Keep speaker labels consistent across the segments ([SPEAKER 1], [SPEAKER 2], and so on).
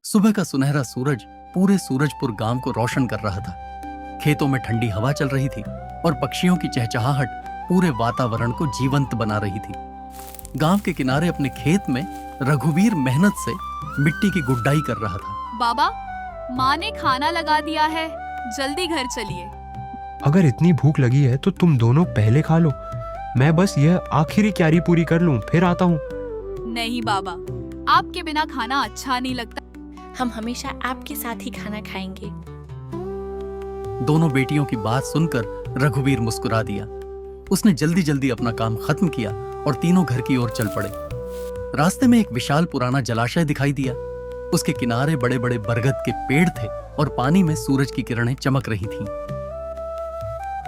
[SPEAKER 1] सुबह का सुनहरा सूरज पूरे सूरजपुर गांव को रोशन कर रहा था। खेतों में ठंडी हवा चल रही थी और पक्षियों की चहचहाहट पूरे वातावरण को जीवंत बना रही थी। गांव के किनारे अपने खेत में रघुवीर मेहनत से मिट्टी की गुड्डाई कर रहा था।
[SPEAKER 2] बाबा, माँ ने खाना लगा दिया है, जल्दी घर चलिए।
[SPEAKER 3] अगर इतनी भूख लगी है तो तुम दोनों पहले खा लो। मैं बस यह आखिरी क्यारी पूरी कर लूं, फिर आता हूँ।
[SPEAKER 2] नहीं बाबा, आपके बिना खाना अच्छा नहीं लगता।
[SPEAKER 4] हम हमेशा आपके साथ ही खाना खाएंगे।
[SPEAKER 1] दोनों बेटियों की बात सुनकर रघुवीर मुस्कुरा दिया। उसने जल्दी जल्दी अपना काम खत्म किया और तीनों घर की ओर चल पड़े। रास्ते में एक विशाल पुराना जलाशय दिखाई दिया। उसके किनारे बड़े बड़े बरगद के पेड़ थे और पानी में सूरज की किरणें चमक रही थीं।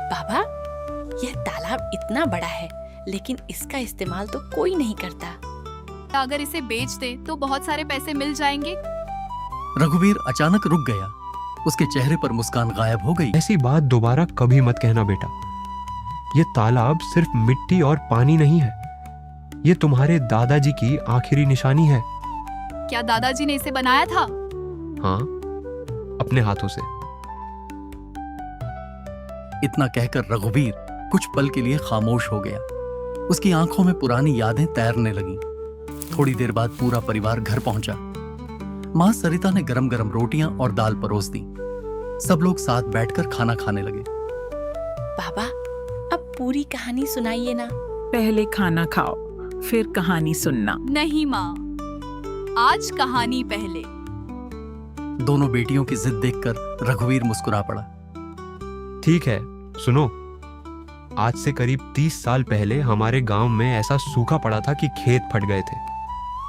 [SPEAKER 4] बाबा, यह तालाब इतना बड़ा है, लेकिन इसका इस्तेमाल तो कोई नहीं करता।
[SPEAKER 2] अगर इसे बेच दे तो बहुत सारे पैसे मिल जाएंगे।
[SPEAKER 1] रघुवीर अचानक रुक गया। उसके चेहरे पर मुस्कान गायब हो गई।
[SPEAKER 3] ऐसी बात दोबारा कभी मत कहना बेटा। ये तालाब सिर्फ मिट्टी और पानी नहीं है, ये तुम्हारे दादाजी की आखिरी निशानी है।
[SPEAKER 2] क्या दादाजी ने इसे बनाया था?
[SPEAKER 3] हाँ, अपने हाथों से।
[SPEAKER 1] इतना कहकर रघुवीर कुछ पल के लिए खामोश हो गया। उसकी आंखों में पुरानी यादें तैरने लगीं। थोड़ी देर बाद पूरा परिवार घर पहुंचा। मां सरिता ने गरम गरम रोटियां और दाल परोस दी। सब लोग साथ बैठकर खाना खाने लगे।
[SPEAKER 4] बाबा, अब पूरी कहानी सुनाइए ना।
[SPEAKER 5] पहले खाना खाओ, फिर कहानी सुनना।
[SPEAKER 2] नहीं माँ, आज कहानी पहले।
[SPEAKER 1] दोनों बेटियों की जिद देखकर रघुवीर मुस्कुरा पड़ा।
[SPEAKER 3] ठीक है, सुनो। आज से करीब 30 साल पहले हमारे गांव में ऐसा सूखा पड़ा था कि खेत फट गए थे,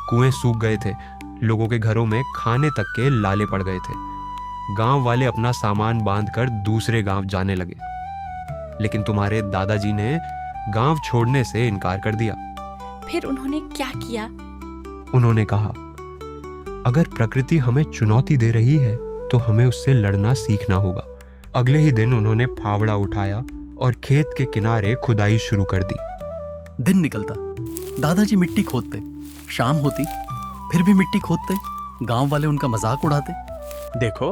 [SPEAKER 3] कुएं सूख गए थे, लोगों के घरों में खाने तक के लाले पड़ गए थे। गांव वाले अपना सामान बांधकर दूसरे गांव जाने लगे, लेकिन तुम्हारे दादाजी ने गांव छोड़ने से इनकार कर दिया।
[SPEAKER 4] फिर उन्होंने क्या किया?
[SPEAKER 3] उन्होंने कहा, अगर प्रकृति हमें चुनौती दे रही है तो हमें उससे लड़ना सीखना होगा। अगले ही दिन उन्होंने फावड़ा उठाया और खेत के किनारे खुदाई शुरू कर दी।
[SPEAKER 1] दिन निकलता, दादाजी मिट्टी खोदते। शाम होती, फिर भी मिट्टी खोदते। गांव वाले उनका मजाक उड़ाते।
[SPEAKER 6] देखो,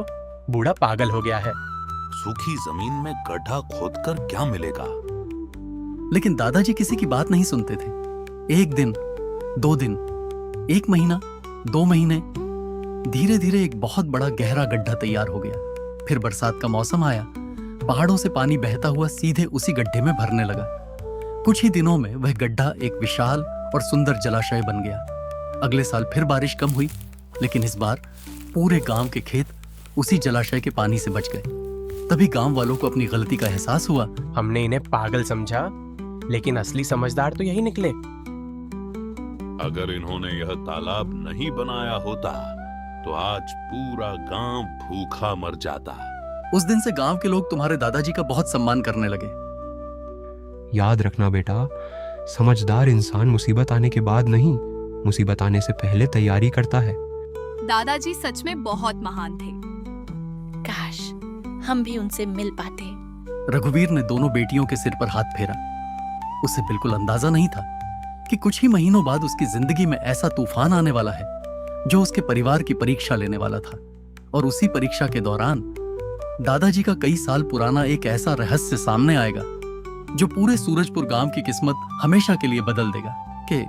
[SPEAKER 6] बूढ़ा पागल हो गया है।
[SPEAKER 7] सूखी जमीन में गड्ढा खोदकर क्या मिलेगा?
[SPEAKER 1] लेकिन दादाजी किसी की बात नहीं सुनते थे। एक दिन, 2 दिन, 1 महीना, 2 महीने, धीरे धीरे एक बहुत बड़ा गहरा गड्ढा तैयार हो गया। फिर बरसात का मौसम आया। पहाड़ों से पानी बहता हुआ सीधे उसी गड्ढे में भरने लगा। कुछ ही दिनों में वह गड्ढा एक विशाल और सुंदर जलाशय बन गया। अगले साल फिर बारिश कम हुई, लेकिन इस बार पूरे गांव के खेत उसी जलाशय के पानी से बच गए। तभी गांव वालों को अपनी गलती का एहसास हुआ।
[SPEAKER 6] हमने इन्हें पागल समझा, लेकिन असली समझदार तो यही निकले।
[SPEAKER 7] अगर इन्होंने यह तालाब नहीं बनाया होता तो आज पूरा गांव भूखा मर जाता।
[SPEAKER 1] उस दिन से गांव के लोग तुम्हारे दादाजी का बहुत सम्मान करने लगे।
[SPEAKER 3] याद रखना बेटा, समझदार इंसान मुसीबत आने के बाद नहीं, मुसीबत आने से पहले तैयारी करता है।
[SPEAKER 2] दादाजी सच में बहुत महान थे।
[SPEAKER 4] काश हम भी उनसे मिल पाते।
[SPEAKER 1] रघुवीर ने दोनों बेटियों के सिर पर हाथ फेरा। उसे बिल्कुल अंदाजा नहीं था कि कुछ ही महीनों बाद उसकी जिंदगी में ऐसा तूफान आने वाला है जो उसके परिवार की परीक्षा लेने वाला था। और उसी परीक्षा के दौरान दादाजी का कई साल पुराना एक ऐसा रहस्य सामने आएगा जो पूरे सूरजपुर गांव की किस्मत हमेशा के लिए बदल देगा। कि